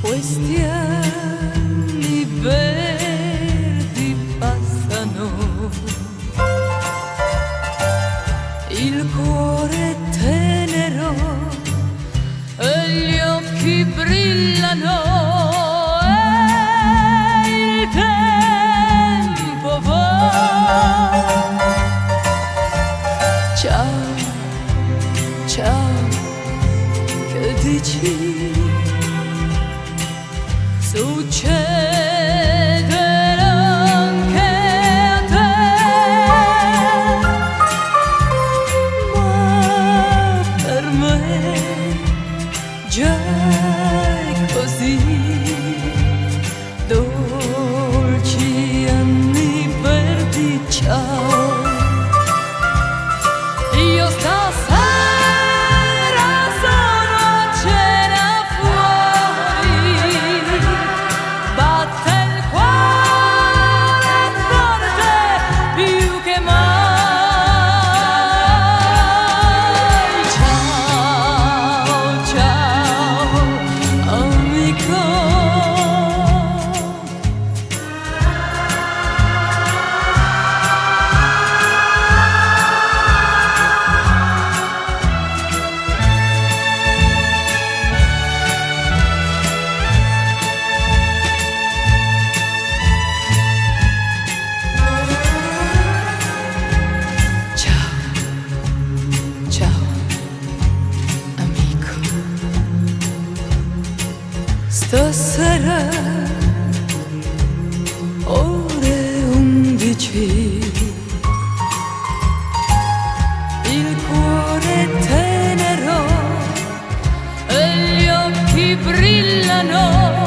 Questi anni verdi passano, il cuore tenero e gli occhi brillano e il tempo va. Ciao, ciao, che dici? Succederà anche a te, ma per me già è così. Dolci anni verdi, ciao. Io stasera sono a cena fuori, batte il cuore forte più che mai. Ciao, ciao, amico. Ciao, amico. Stasera, ore 11, il cuore tenero e gli occhi brillano